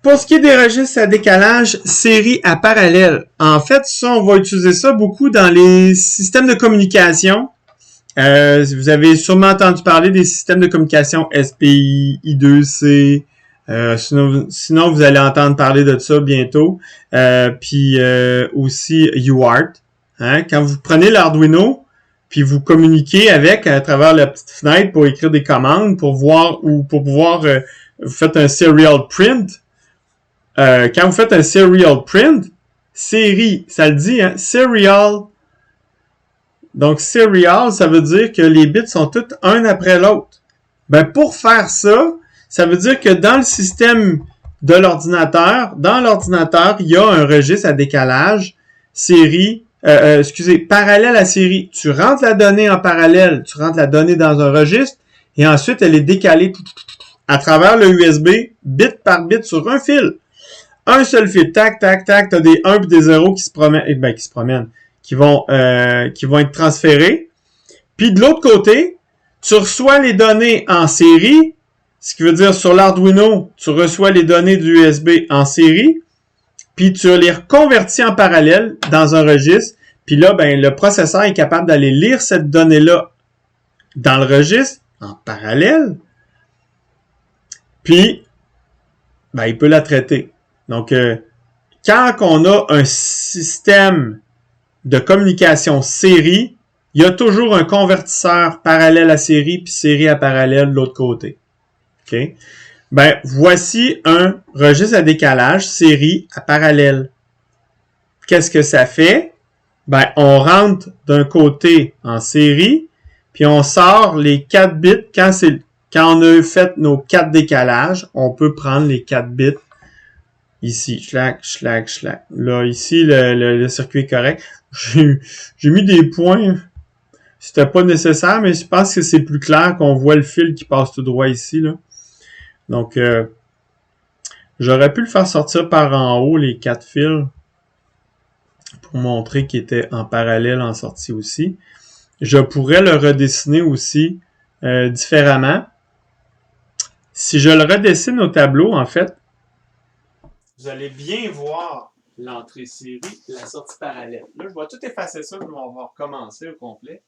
Pour ce qui est des registres à décalage, série à parallèle, en fait, ça, on va utiliser ça beaucoup dans les systèmes de communication. Vous avez sûrement entendu parler des systèmes de communication SPI, I2C. Sinon, vous allez entendre parler de ça bientôt. Puis aussi UART. Hein? Quand vous prenez l'Arduino, puis vous communiquez avec à travers la petite fenêtre pour écrire des commandes, pour voir ou pour pouvoir vous faites un serial print. Quand vous faites un serial print, série, ça le dit, hein? Serial. Donc, serial, ça veut dire que les bits sont tous un après l'autre. Ben, pour faire ça, ça veut dire que dans le système de l'ordinateur, dans l'ordinateur, il y a un registre à décalage, série, parallèle à série. Tu rentres la donnée en parallèle, tu rentres la donnée dans un registre, et ensuite, elle est décalée à travers le USB, bit par bit sur un fil. Un seul fil, tac, tac, tac, t'as des 1 et des 0 qui se promènent, qui vont être transférés. Puis de l'autre côté, tu reçois les données en série, ce qui veut dire sur l'Arduino, tu reçois les données du USB en série, puis tu les reconvertis en parallèle dans un registre, puis là, ben, le processeur est capable d'aller lire cette donnée-là dans le registre, en parallèle, puis ben, il peut la traiter. Donc, quand on a un système de communication série, il y a toujours un convertisseur parallèle à série puis série à parallèle de l'autre côté. OK? Ben, voici un registre à décalage série à parallèle. Qu'est-ce que ça fait? Ben, on rentre d'un côté en série, puis on sort les 4 bits. Quand on a fait nos 4 décalages, on peut prendre les 4 bits ici. Schlac, schlac, schlac. Là, ici, le circuit est correct. J'ai mis des points. C'était pas nécessaire, mais je pense que c'est plus clair qu'on voit le fil qui passe tout droit ici, là. Donc, j'aurais pu le faire sortir par en haut, les 4 fils, pour montrer qu'il était en parallèle en sortie aussi. Je pourrais le redessiner aussi différemment. Si je le redessine au tableau, en fait, vous allez bien voir l'entrée série, la sortie parallèle. Là, je vais tout effacer ça, puis on va recommencer au complet.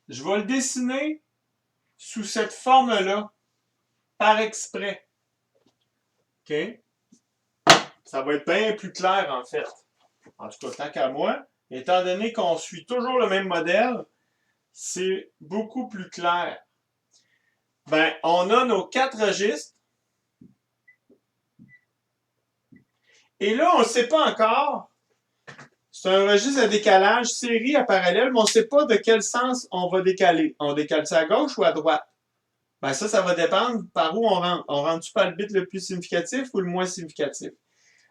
Je vais le dessiner sous cette forme-là, par exprès. OK? Ça va être bien plus clair, en fait. En tout cas, tant qu'à moi, étant donné qu'on suit toujours le même modèle, c'est beaucoup plus clair. Ben, on a nos 4 registres. Et là, on ne sait pas encore. C'est un registre à décalage, série à parallèle, mais on ne sait pas de quel sens on va décaler. On décale ça à gauche ou à droite? Ben ça va dépendre par où on rentre. On rentre-tu par le bit le plus significatif ou le moins significatif?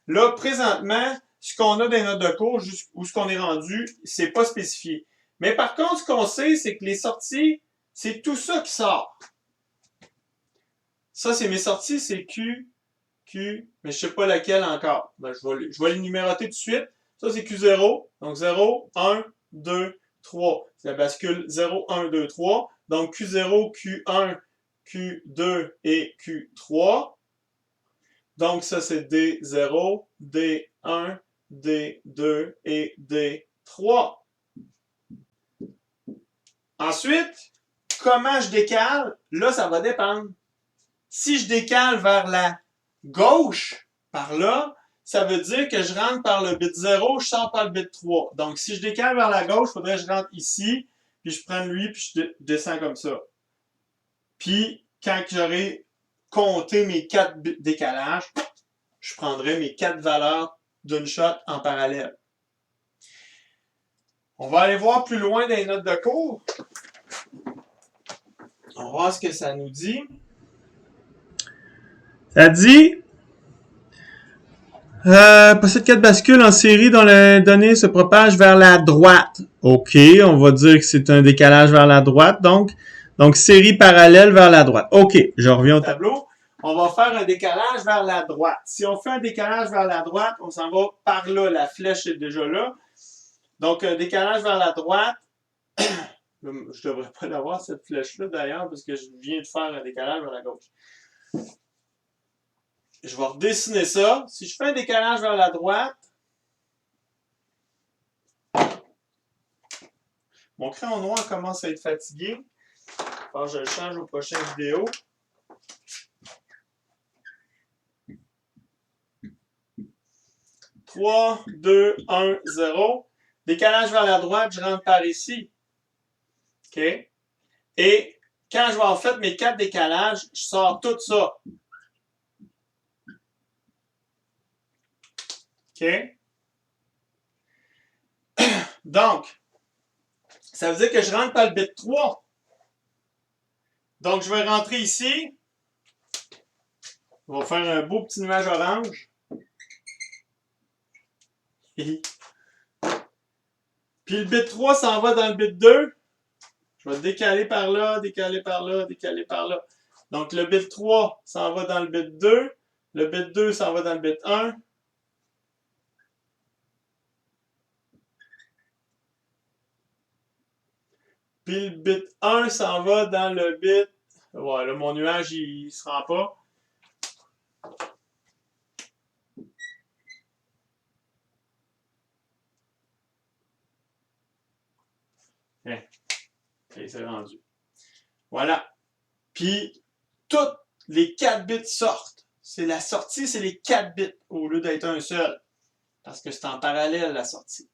Là, présentement, ce qu'on a dans les notes de cours, où ce qu'on est rendu, c'est pas spécifié. Mais par contre, ce qu'on sait, c'est que les sorties, c'est tout ça qui sort. Ça, c'est mes sorties, c'est Q, mais je sais pas laquelle encore. Ben, je vais les numéroter tout de suite. Ça, c'est Q0. Donc, 0, 1, 2, 3. Ça bascule 0, 1, 2, 3. Donc, Q0, Q1, Q2 et Q3. Donc, ça, c'est D0, D1, D2 et D3. Ensuite, comment je décale? Là, ça va dépendre. Si je décale vers la gauche, par là, ça veut dire que je rentre par le bit 0, je sors par le bit 3. Donc, si je décale vers la gauche, il faudrait que je rentre ici, puis je prends lui, puis je descends comme ça. Puis, quand j'aurai compté mes 4 décalages, je prendrai mes 4 valeurs d'une shot en parallèle. On va aller voir plus loin dans les notes de cours. On va voir ce que ça nous dit. Ça dit possède 4 bascules en série dont les données se propagent vers la droite. OK, on va dire que c'est un décalage vers la droite. Donc série parallèle vers la droite. OK, je reviens au tableau. On va faire un décalage vers la droite. Si on fait un décalage vers la droite, on s'en va par là. La flèche est déjà là. Donc, un décalage vers la droite. Je ne devrais pas l'avoir, cette flèche-là, d'ailleurs, parce que je viens de faire un décalage vers la gauche. je vais redessiner ça. Si je fais un décalage vers la droite, mon crayon noir commence à être fatigué. Alors, je le change aux prochaines vidéos. « 3, 2, 1, 0. Décalage vers la droite, je rentre par ici. OK? Et quand je vais avoir fait mes 4 décalages, je sors tout ça. OK? Donc, ça veut dire que je rentre par le bit 3. Donc, je vais rentrer ici. On va faire un beau petit nuage orange. Puis le bit 3 s'en va dans le bit 2. Je vais décaler par là, décaler par là, décaler par là. Donc, le bit 3 s'en va dans le bit 2. Le bit 2 s'en va dans le bit 1. Puis le bit 1 s'en va dans le bit... Ouais, là, mon nuage, il se rend pas. Okay, c'est rendu. Voilà. Puis, toutes les 4 bits sortent. C'est la sortie, c'est les 4 bits au lieu d'être un seul. Parce que c'est en parallèle, la sortie.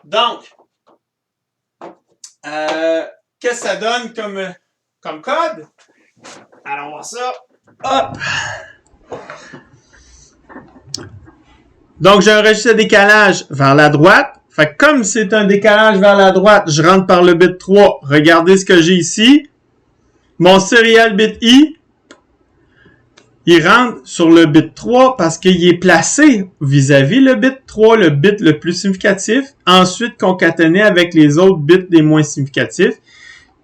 Donc, qu'est-ce que ça donne comme code? Allons voir ça. Hop! Donc, j'ai un registre de décalage vers la droite. Fait que comme c'est un décalage vers la droite, je rentre par le bit 3. Regardez ce que j'ai ici. Mon serial bit I, il rentre sur le bit 3 parce qu'il est placé vis-à-vis le bit 3, le bit le plus significatif, ensuite concaténé avec les autres bits des moins significatifs,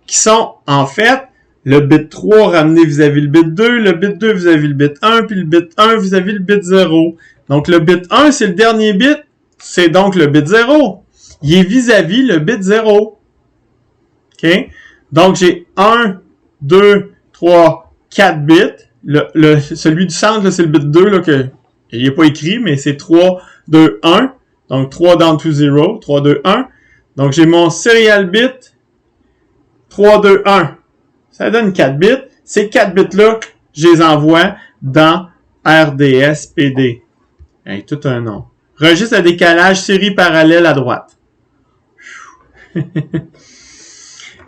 qui sont en fait le bit 3 ramené vis-à-vis le bit 2, le bit 2 vis-à-vis le bit 1, puis le bit 1 vis-à-vis le bit 0. Donc le bit 1, c'est le dernier bit, c'est donc le bit 0. Il est vis-à-vis le bit 0. OK? Donc j'ai 1, 2, 3, 4 bits. Celui du centre, c'est le bit 2, là, que il n'est pas écrit, mais c'est 3, 2, 1. Donc 3 down to 0, 3, 2, 1. Donc j'ai mon serial bit 3, 2, 1. Ça donne 4 bits. Ces 4 bits-là, je les envoie dans RDS-PD. Hey, tout un nom. Registre à décalage série parallèle à droite.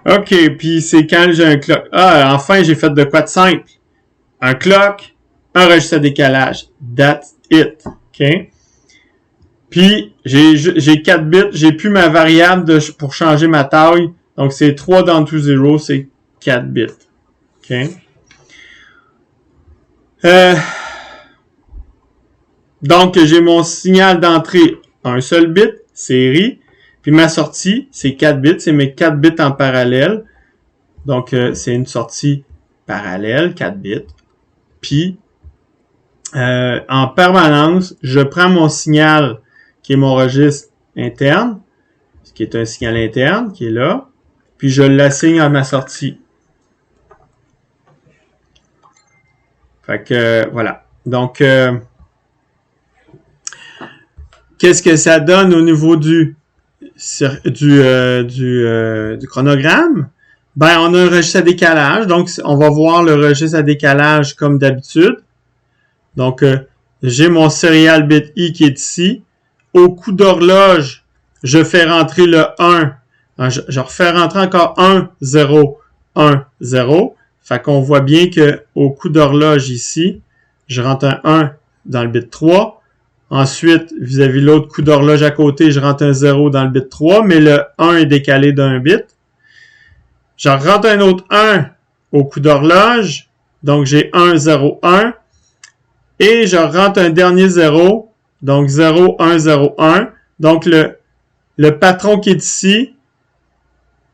OK, puis c'est quand j'ai un clock. Ah, enfin, j'ai fait de quoi de simple. Un clock, un registre à décalage. That's it. OK? Puis, j'ai 4 bits. J'ai plus ma variable pour changer ma taille. Donc, c'est 3 down to 0, c'est 4 bits. OK? Donc, j'ai mon signal d'entrée, un seul bit, série. Puis ma sortie, c'est 4 bits. C'est mes 4 bits en parallèle. Donc, c'est une sortie parallèle, 4 bits. Puis, en permanence, je prends mon signal, qui est mon registre interne, ce qui est un signal interne, qui est là. Puis, je l'assigne à ma sortie. Fait que, voilà. Donc, qu'est-ce que ça donne au niveau du chronogramme? Ben, on a un registre à décalage. Donc, on va voir le registre à décalage comme d'habitude. Donc, j'ai mon serial bit I qui est ici. Au coup d'horloge, je fais rentrer le 1. Je refais rentrer encore 1, 0, 1, 0. Fait qu'on voit bien que au coup d'horloge ici, je rentre un 1 dans le bit 3. Ensuite, vis-à-vis l'autre coup d'horloge à côté, je rentre un 0 dans le bit 3, mais le 1 est décalé d'un bit. Je rentre un autre 1 au coup d'horloge, donc j'ai 1, 0, 1. Et je rentre un dernier 0, donc 0, 1, 0, 1. Donc le patron qui est ici,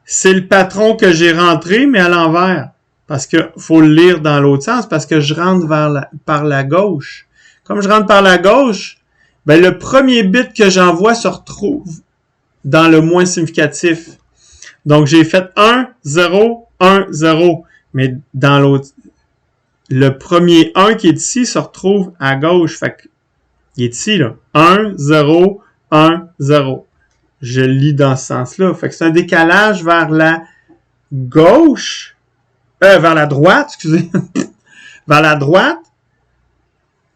c'est le patron que j'ai rentré, mais à l'envers. Parce que faut le lire dans l'autre sens, parce que je rentre par la gauche. Comme je rentre par la gauche, ben le premier bit que j'envoie se retrouve dans le moins significatif. Donc, j'ai fait 1, 0, 1, 0. Mais dans l'autre, le premier 1 qui est ici se retrouve à gauche. Fait que, il est ici, là. 1, 0, 1, 0. Je le lis dans ce sens-là. Fait que c'est un décalage vers la gauche, vers la droite, excusez, vers la droite.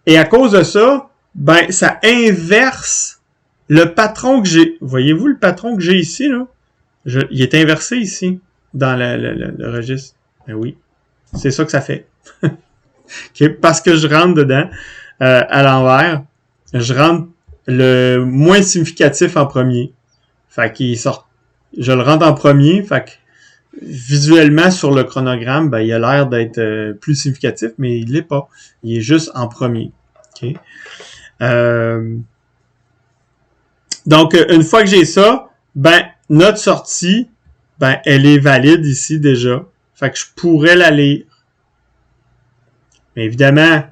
Et à cause de ça, ben, ça inverse le patron que j'ai. Voyez-vous le patron que j'ai ici, là? Il est inversé ici, dans le registre. Ben oui. C'est ça que ça fait. Okay? Parce que je rentre dedans, à l'envers. Je rentre le moins significatif en premier. Fait qu'il sort. Je le rentre en premier. Fait que visuellement, sur le chronogramme, ben, il a l'air d'être plus significatif, mais il l'est pas. Il est juste en premier. Okay? Donc, une fois que j'ai ça, ben, notre sortie, ben, elle est valide ici déjà. Fait que je pourrais la lire. Mais évidemment,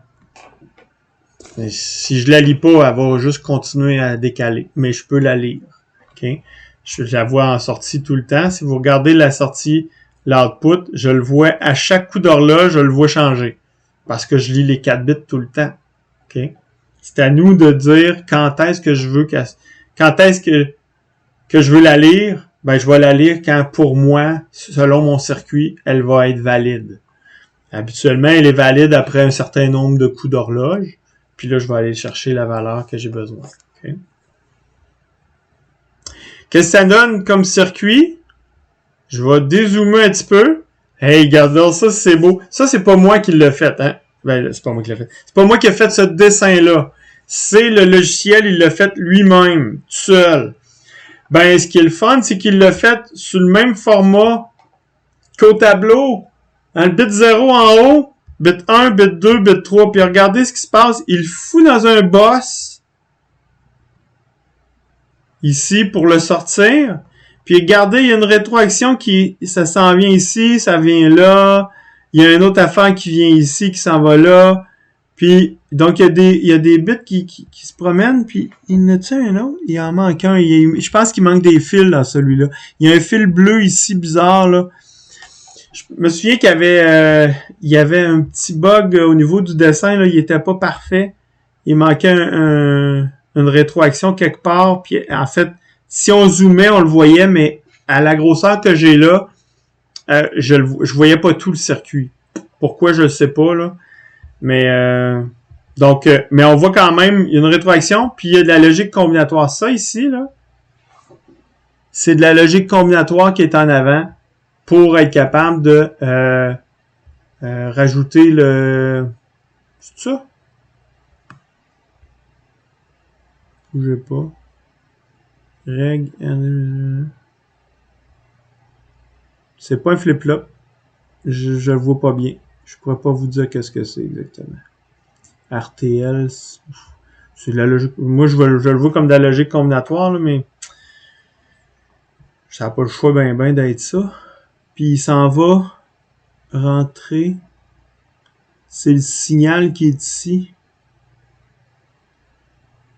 si je la lis pas, elle va juste continuer à décaler. Mais je peux la lire. Okay? Je la vois en sortie tout le temps. Si vous regardez la sortie, l'output, je le vois à chaque coup d'horloge, je le vois changer. Parce que je lis les 4 bits tout le temps. Okay? C'est à nous de dire quand est-ce que je veux quand est-ce que je veux la lire. Ben, je vais la lire quand, pour moi, selon mon circuit, elle va être valide. Habituellement, elle est valide après un certain nombre de coups d'horloge. Puis là, je vais aller chercher la valeur que j'ai besoin. Okay? Qu'est-ce que ça donne comme circuit? Je vais dézoomer un petit peu. Hey, regardez ça, c'est beau. Ça, c'est pas moi qui l'ai fait, hein? Ben, c'est pas moi qui l'ai fait. C'est pas moi qui ai fait ce dessin-là. C'est le logiciel, il l'a fait lui-même, tout seul. Ben, ce qui est le fun, c'est qu'il l'a fait sur le même format qu'au tableau. Hein, le bit 0 en haut, bit 1, bit 2, bit 3. Puis regardez ce qui se passe. Il fout dans un boss. Ici, pour le sortir. Puis regardez, il y a une rétroaction ça s'en vient ici, ça vient là. Il y a une autre affaire qui vient ici, qui s'en va là. Puis, donc, il y a des bits qui se promènent, puis il y en a-tu un autre? Il en manque un. Je pense qu'il manque des fils dans celui-là. Il y a un fil bleu ici, bizarre, là. Je me souviens qu'il y avait un petit bug au niveau du dessin, là. Il était pas parfait. Il manquait une rétroaction quelque part, puis en fait, si on zoomait, on le voyait, mais à la grosseur que j'ai là, je voyais pas tout le circuit. Pourquoi, je sais pas, là. Mais mais on voit quand même, il y a une rétroaction, puis il y a de la logique combinatoire. Ça ici, là, c'est de la logique combinatoire qui est en avant pour être capable de rajouter le... C'est ça? Bougez pas. Règle... C'est pas un flip-flop. Je le vois pas bien. Je pourrais pas vous dire qu'est-ce que c'est exactement. RTL, c'est de la logique. Moi, je le vois comme de la logique combinatoire, là, mais ça n'a pas le choix ben d'être ça. Puis il s'en va rentrer. C'est le signal qui est ici.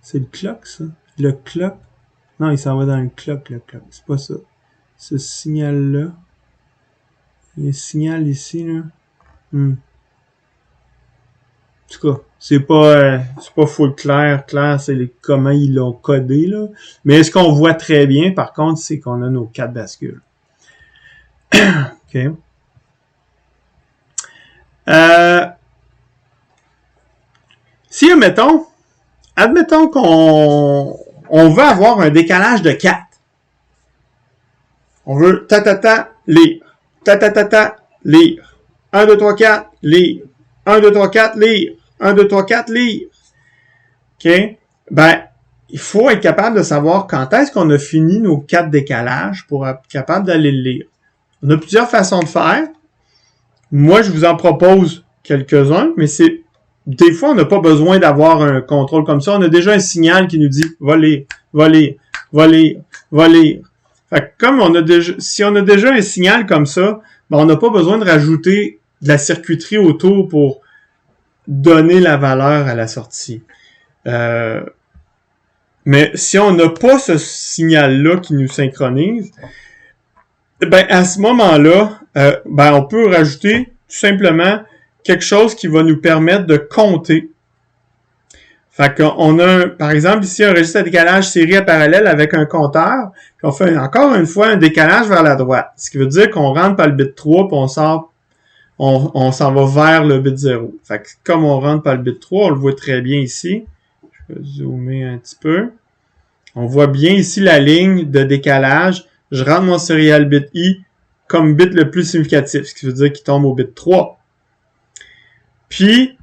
C'est le clock, ça? Le clock? Non, il s'en va dans le clock, le clock. C'est pas ça. Ce signal-là. Il y a un signal ici, là. En tout cas, c'est pas full clair, c'est comment ils l'ont codé, là. Mais ce qu'on voit très bien, par contre, c'est qu'on a nos 4 bascules. OK. Si, admettons qu'on veut avoir un décalage de 4. On veut lire. Lire. 1, 2, 3, 4, lire. 1, 2, 3, 4, lire. 1, 2, 3, 4, lire. OK? Ben, il faut être capable de savoir quand est-ce qu'on a fini nos 4 décalages pour être capable d'aller le lire. On a plusieurs façons de faire. Moi, je vous en propose quelques-uns, mais des fois, on n'a pas besoin d'avoir un contrôle comme ça. On a déjà un signal qui nous dit « va lire, va lire, va lire, va lire ». Fait que si on a déjà un signal comme ça, ben on n'a pas besoin de rajouter de la circuiterie autour pour donner la valeur à la sortie. Mais si on n'a pas ce signal-là qui nous synchronise, ben à ce moment-là, ben on peut rajouter tout simplement quelque chose qui va nous permettre de compter. Fait qu'on a, par exemple, ici, un registre à décalage série à parallèle avec un compteur, puis on fait encore une fois un décalage vers la droite. Ce qui veut dire qu'on rentre par le bit 3, puis on s'en va vers le bit 0. Fait que comme on rentre par le bit 3, on le voit très bien ici. Je vais zoomer un petit peu. On voit bien ici la ligne de décalage. Je rentre mon serial bit I comme bit le plus significatif, ce qui veut dire qu'il tombe au bit 3. Puis,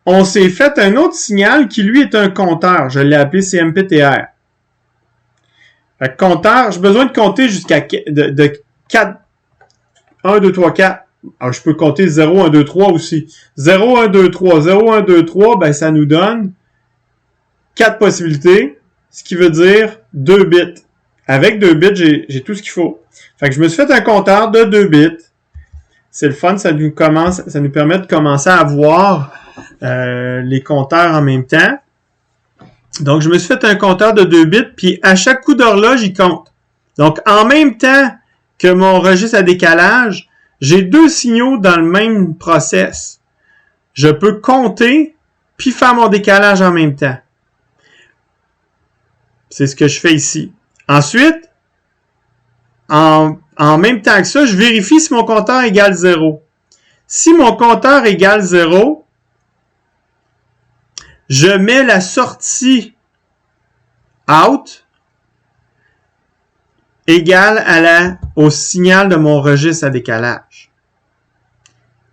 on s'est fait un autre signal qui, lui, est un compteur. Je l'ai appelé CMPTR. Fait que compteur, j'ai besoin de compter jusqu'à de 4. 1, 2, 3, 4. Alors, je peux compter 0, 1, 2, 3 aussi. 0, 1, 2, 3. 0, 1, 2, 3, ben, ça nous donne 4 possibilités, ce qui veut dire 2 bits. Avec 2 bits, j'ai tout ce qu'il faut. Fait que je me suis fait un compteur de 2 bits. C'est le fun, ça nous permet de commencer à voir les compteurs en même temps. Donc, je me suis fait un compteur de 2 bits, puis à chaque coup d'horloge, il compte. Donc, en même temps que mon registre à décalage, j'ai 2 signaux dans le même process. Je peux compter, puis faire mon décalage en même temps. C'est ce que je fais ici. Ensuite, en même temps que ça, je vérifie si mon compteur égale 0. Si mon compteur égale 0, je mets la sortie out égale au signal de mon registre à décalage.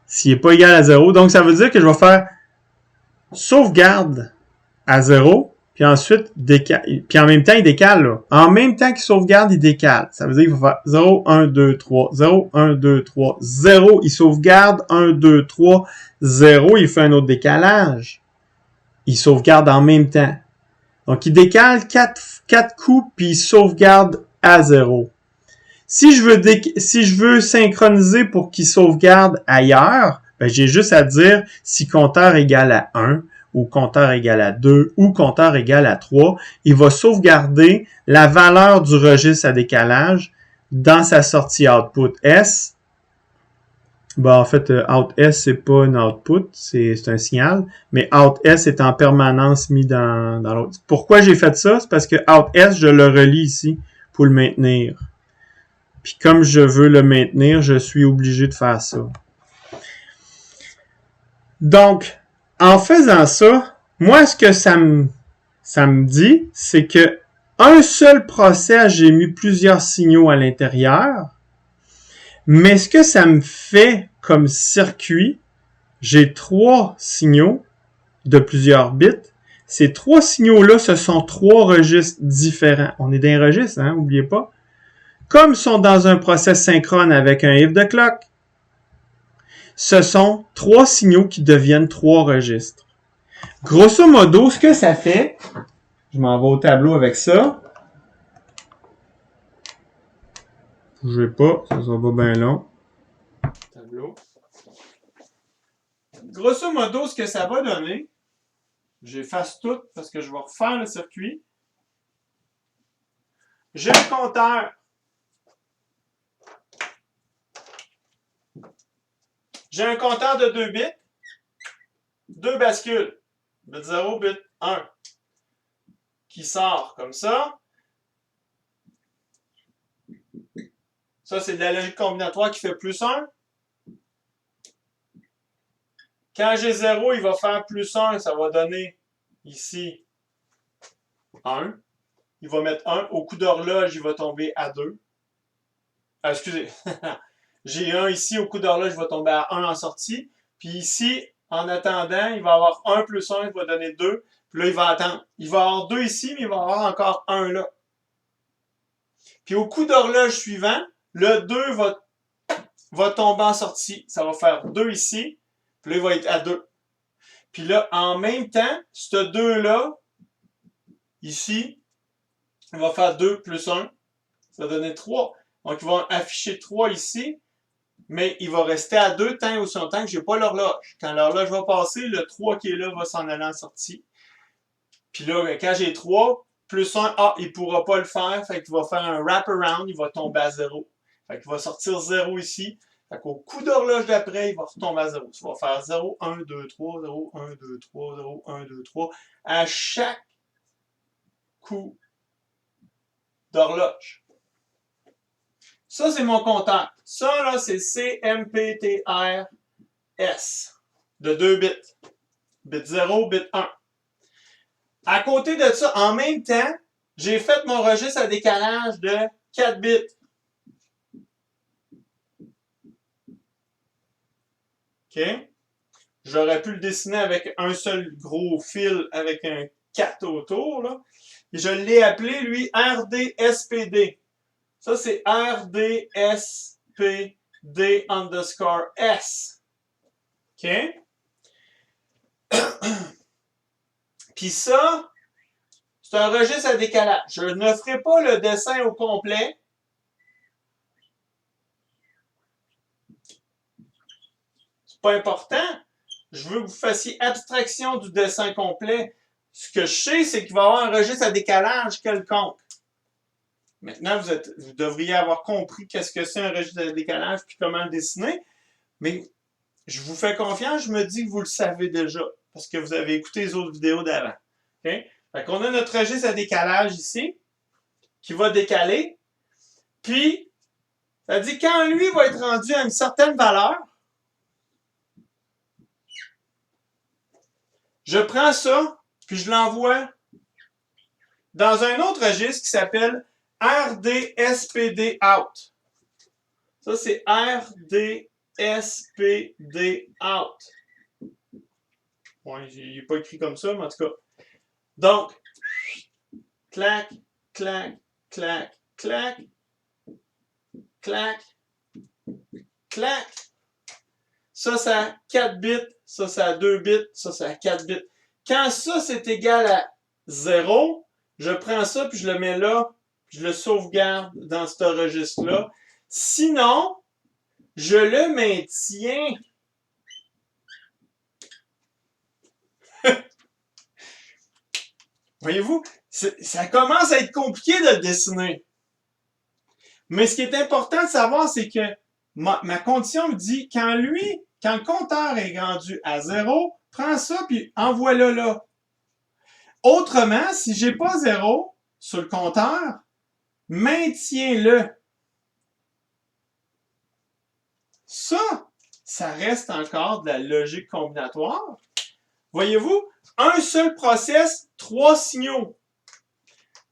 S'il n'est pas égal à 0, donc ça veut dire que je vais faire sauvegarde à 0, puis ensuite, puis en même temps, il décale, là. En même temps qu'il sauvegarde, il décale. Ça veut dire qu'il va faire 0, 1, 2, 3, 0, 1, 2, 3, 0. Il sauvegarde, 1, 2, 3, 0. Il fait un autre décalage. Il sauvegarde en même temps. Donc, il décale 4 coups, puis il sauvegarde à 0. Si je veux synchroniser pour qu'il sauvegarde ailleurs, ben, j'ai juste à dire si compteur égale à 1, ou compteur égale à 2, ou compteur égale à 3, il va sauvegarder la valeur du registre à décalage dans sa sortie output S. Ben, en fait, out S, c'est pas un output, c'est un signal, mais out S est en permanence mis dans l'autre. Pourquoi j'ai fait ça? C'est parce que out S, je le relie ici pour le maintenir. Puis comme je veux le maintenir, je suis obligé de faire ça. Donc, en faisant ça, moi, ce que ça me dit, c'est que un seul process, j'ai mis plusieurs signaux à l'intérieur, mais ce que ça me fait comme circuit, j'ai 3 signaux de plusieurs bits. Ces 3 signaux-là, ce sont 3 registres différents. On est dans un registre, hein, n'oubliez pas. Comme ils sont dans un process synchrone avec un if de clock, ce sont 3 signaux qui deviennent 3 registres. Grosso modo, ce que ça fait, je m'en vais au tableau avec ça. Je vais pas, ça sera pas bien long. Tableau. Grosso modo, ce que ça va donner, j'efface tout parce que je vais refaire le circuit. J'ai un compteur. J'ai un compteur de 2 bits, 2 bascules, bit 0, bit 1, qui sort comme ça. Ça, c'est de la logique combinatoire qui fait plus 1. Quand j'ai 0, il va faire plus 1, ça va donner ici 1. Il va mettre 1. Au coup d'horloge, il va tomber à 2. Excusez. J'ai 1 ici, au coup d'horloge, il va tomber à 1 en sortie. Puis ici, en attendant, il va avoir 1 plus 1, il va donner 2. Puis là, il va attendre. Il va avoir 2 ici, mais il va avoir encore 1 là. Puis au coup d'horloge suivant, le 2 va tomber en sortie. Ça va faire 2 ici. Puis là, il va être à 2. Puis là, en même temps, ce 2-là, ici, il va faire 2 plus 1. Ça va donner 3. Donc, il va afficher 3 ici. Mais il va rester à 2 tant et aussi longtemps que je n'ai pas l'horloge. Quand l'horloge va passer, le 3 qui est là va s'en aller en sortie. Puis là, quand j'ai 3, plus 1, il ne pourra pas le faire. Fait qu'il va faire un wraparound, il va tomber à 0. Fait qu'il va sortir 0 ici. Fait qu'au coup d'horloge d'après, il va retomber à 0. Tu vas faire 0, 1, 2, 3, 0, 1, 2, 3, 0, 1, 2, 3 à chaque coup d'horloge. Ça, c'est mon compteur. Ça, là, c'est CMPTRS de 2 bits. Bit 0, bit 1. À côté de ça, en même temps, j'ai fait mon registre à décalage de 4 bits. OK? J'aurais pu le dessiner avec un seul gros fil avec un 4 autour, là. Et je l'ai appelé, lui, RDSPD. Ça, c'est RDSPD underscore S. OK? Puis ça, c'est un registre à décalage. Je ne ferai pas le dessin au complet. C'est pas important. Je veux que vous fassiez abstraction du dessin complet. Ce que je sais, c'est qu'il va y avoir un registre à décalage quelconque. Maintenant, vous devriez avoir compris qu'est-ce que c'est un registre à décalage puis comment le dessiner. Mais je vous fais confiance, je me dis que vous le savez déjà parce que vous avez écouté les autres vidéos d'avant. Okay? Fait qu'on a notre registre à décalage ici qui va décaler. Puis, ça dit quand lui va être rendu à une certaine valeur, je prends ça, puis je l'envoie dans un autre registre qui s'appelle RDSPD out. Ça, c'est RDSPD out. Ouais, il n'est pas écrit comme ça, mais en tout cas. Donc, clac, clac, clac, clac, clac, clac. Ça, ça a 4 bits. Ça, ça a 2 bits. Ça, ça a 4 bits. Quand ça, c'est égal à 0, je prends ça, puis je le mets là, puis je le sauvegarde dans ce registre-là. Sinon, je le maintiens. Voyez-vous, ça commence à être compliqué de le dessiner. Mais ce qui est important de savoir, c'est que ma condition me dit, quand le compteur est rendu à 0, prends ça puis envoie-le là. Autrement, si j'ai pas 0 sur le compteur, maintiens-le. Ça reste encore de la logique combinatoire. Voyez-vous, un seul process, 3 signaux.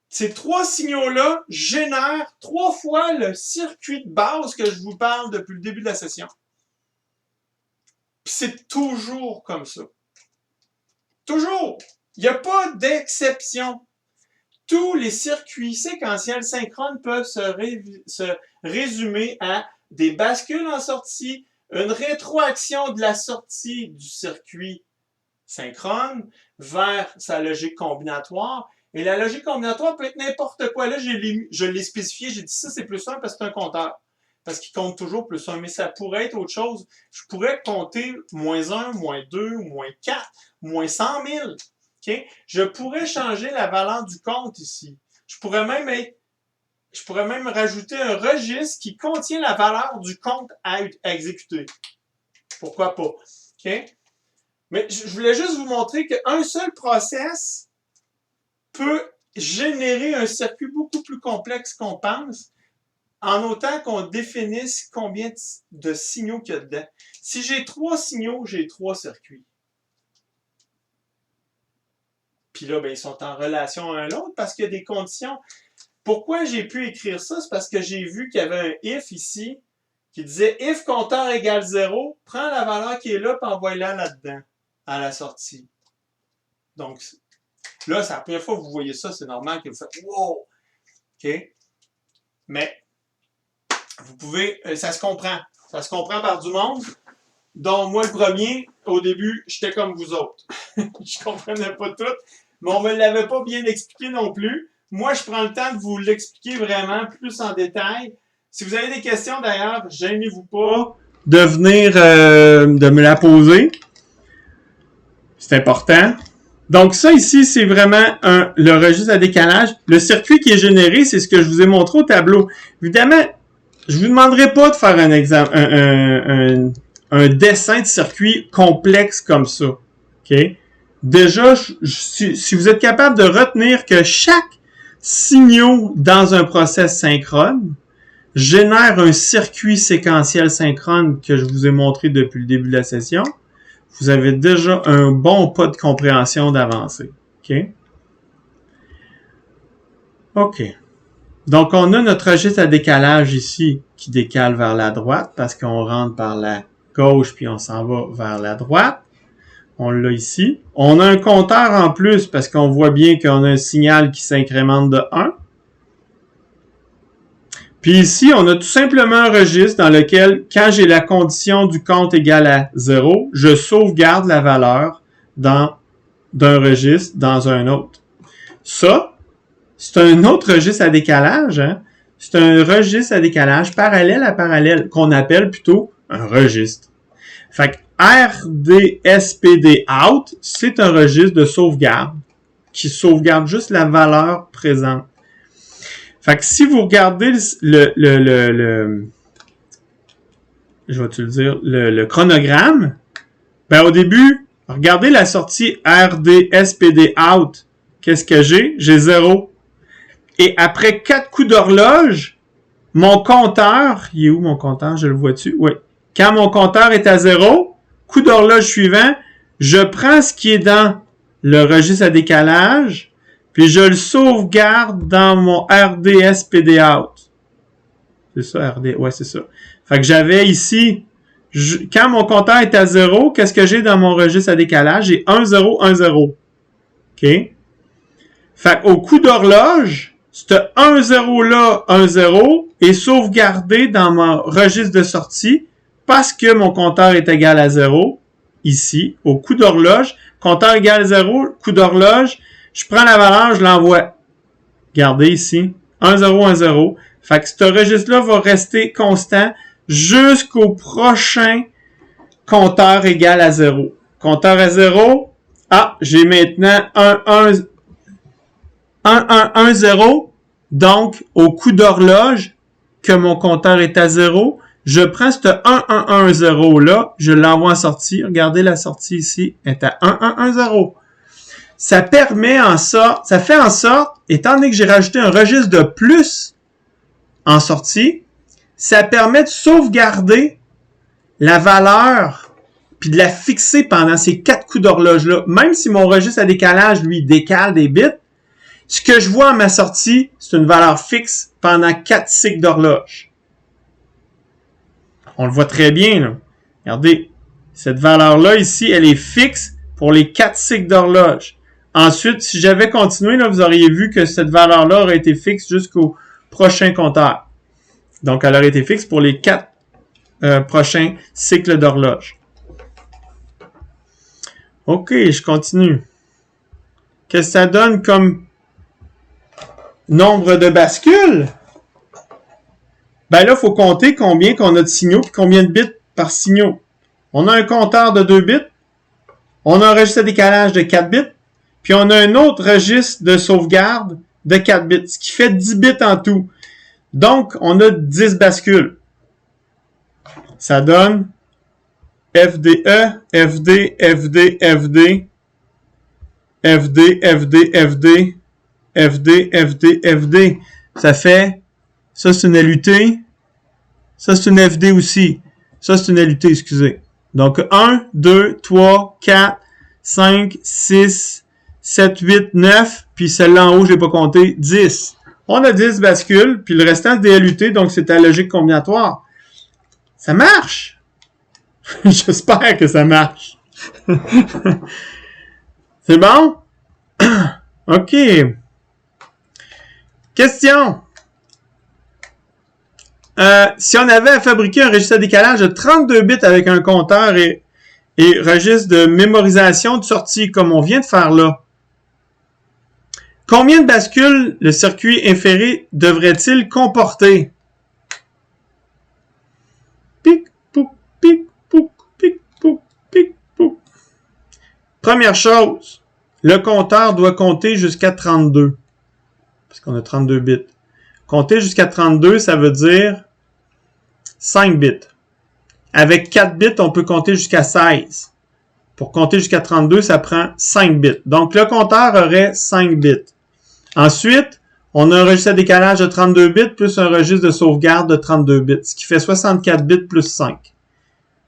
Ces 3 signaux-là génèrent 3 fois le circuit de base que je vous parle depuis le début de la session. Puis c'est toujours comme ça. Toujours. Il n'y a pas d'exception. Tous les circuits séquentiels synchrones peuvent se résumer à des bascules en sortie, une rétroaction de la sortie du circuit synchrone vers sa logique combinatoire. Et la logique combinatoire peut être n'importe quoi. Là, je l'ai spécifié, j'ai dit ça, c'est plus 1 parce que c'est un compteur. Parce qu'il compte toujours plus 1. Mais ça pourrait être autre chose. Je pourrais compter moins 1, moins 2, moins 4, moins 100 000. Okay? Je pourrais changer la valeur du compte ici. Je pourrais même rajouter un registre qui contient la valeur du compte à exécuter. Pourquoi pas? Okay? Mais je voulais juste vous montrer qu'un seul process peut générer un circuit beaucoup plus complexe qu'on pense, en autant qu'on définisse combien de signaux qu'il y a dedans. Si j'ai 3 signaux, j'ai 3 circuits. Puis là, ben, ils sont en relation un à l'autre parce qu'il y a des conditions. Pourquoi j'ai pu écrire ça? C'est parce que j'ai vu qu'il y avait un if ici qui disait if compteur égale 0, prends la valeur qui est là et envoie-la là-dedans, à la sortie. Donc, là, c'est la première fois que vous voyez ça, c'est normal que vous faites wow! OK? Mais, vous pouvez, ça se comprend. Ça se comprend par du monde. Donc, moi, le premier, au début, j'étais comme vous autres. Je comprenais pas tout, mais on me l'avait pas bien expliqué non plus. Moi, je prends le temps de vous l'expliquer vraiment plus en détail. Si vous avez des questions, d'ailleurs, gênez-vous pas de venir de me la poser. C'est important. Donc ça ici, c'est vraiment le registre à décalage. Le circuit qui est généré, c'est ce que je vous ai montré au tableau. Évidemment, je vous demanderai pas de faire un exemple, un dessin de circuit complexe comme ça. OK? Déjà, si vous êtes capable de retenir que chaque signal dans un process synchrone génère un circuit séquentiel synchrone que je vous ai montré depuis le début de la session, vous avez déjà un bon pas de compréhension d'avancée. OK? OK. Donc, on a notre registre à décalage ici qui décale vers la droite parce qu'on rentre par la gauche puis on s'en va vers la droite. On l'a ici. On a un compteur en plus parce qu'on voit bien qu'on a un signal qui s'incrémente de 1. Puis ici, on a tout simplement un registre dans lequel, quand j'ai la condition du compte égale à 0, je sauvegarde la valeur d'un registre dans un autre. Ça, c'est un autre registre à décalage. Hein? C'est un registre à décalage parallèle à parallèle qu'on appelle plutôt un registre. Fait que RDSPD-out, c'est un registre de sauvegarde qui sauvegarde juste la valeur présente. Fait que si vous regardez le chronogramme, ben au début, regardez la sortie RDSPD-out. Qu'est-ce que j'ai? J'ai 0. Et après 4 coups d'horloge, mon compteur, il est où mon compteur? Je le vois-tu? Oui. Quand mon compteur est à 0, coup d'horloge suivant, je prends ce qui est dans le registre à décalage, puis je le sauvegarde dans mon RDSPD-out. C'est ça, ouais, c'est ça. Fait que j'avais ici, quand mon compteur est à 0, qu'est-ce que j'ai dans mon registre à décalage? J'ai 1, 0, 1, 0. OK? Fait qu'au coup d'horloge, ce 1, 0 là, 1, 0, est sauvegardé dans mon registre de sortie parce que mon compteur est égal à 0, ici, au coup d'horloge. Compteur égal à 0, coup d'horloge, je prends la valeur, je l'envoie. Regardez ici, 1, 0, 1, 0. Fait que ce registre-là va rester constant jusqu'au prochain compteur égal à 0. Compteur à 0, j'ai maintenant 1, 0. Donc, au coup d'horloge, que mon compteur est à 0, je prends ce 1, 1, 1, 0 là, je l'envoie en sortie. Regardez la sortie ici, est à 1, 1, 1, 0. Ça fait en sorte, étant donné que j'ai rajouté un registre de plus en sortie, ça permet de sauvegarder la valeur puis de la fixer pendant ces 4 coups d'horloge-là. Même si mon registre à décalage, lui, décale des bits, ce que je vois à ma sortie, c'est une valeur fixe pendant 4 cycles d'horloge. On le voit très bien, là. Regardez, cette valeur-là ici, elle est fixe pour les 4 cycles d'horloge. Ensuite, si j'avais continué, là, vous auriez vu que cette valeur-là aurait été fixe jusqu'au prochain compteur. Donc, elle aurait été fixe pour les 4 prochains cycles d'horloge. OK, je continue. Qu'est-ce que ça donne comme nombre de bascules? Ben là, il faut compter combien qu'on a de signaux et combien de bits par signaux. On a un compteur de 2 bits. On a un registre de décalage de 4 bits. Puis on a un autre registre de sauvegarde de 4 bits, ce qui fait 10 bits en tout. Donc, on a 10 bascules. Ça donne FDE, FD, FD, FD, FD, FD, FD, FD, FD, FD. Ça fait, ça c'est une LUT, ça c'est une FD aussi. Ça c'est une LUT, excusez. Donc 1, 2, 3, 4, 5, 6, 7, 8, 9, puis celle-là en haut, je l'ai pas compté, 10. On a 10 bascules, puis le restant c'est des LUT, donc c'est ta logique combinatoire. Ça marche! J'espère que ça marche. C'est bon? OK. Question. Si on avait à fabriquer un registre à décalage de 32 bits avec un compteur et registre de mémorisation de sortie, comme on vient de faire là, combien de bascules le circuit inféré devrait-il comporter? Pic, pouc, pic, pouc, pic, pouc, pic, pouc. Première chose, le compteur doit compter jusqu'à 32. Parce qu'on a 32 bits. Compter jusqu'à 32, ça veut dire 5 bits. Avec 4 bits, on peut compter jusqu'à 16. Pour compter jusqu'à 32, ça prend 5 bits. Donc, le compteur aurait 5 bits. Ensuite, on a un registre à décalage de 32 bits plus un registre de sauvegarde de 32 bits, ce qui fait 64 bits plus 5.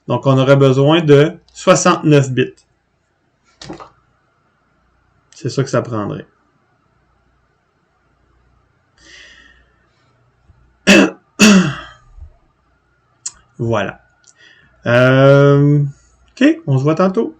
Donc, on aurait besoin de 69 bits. C'est ça que ça prendrait. Voilà. OK, on se voit tantôt.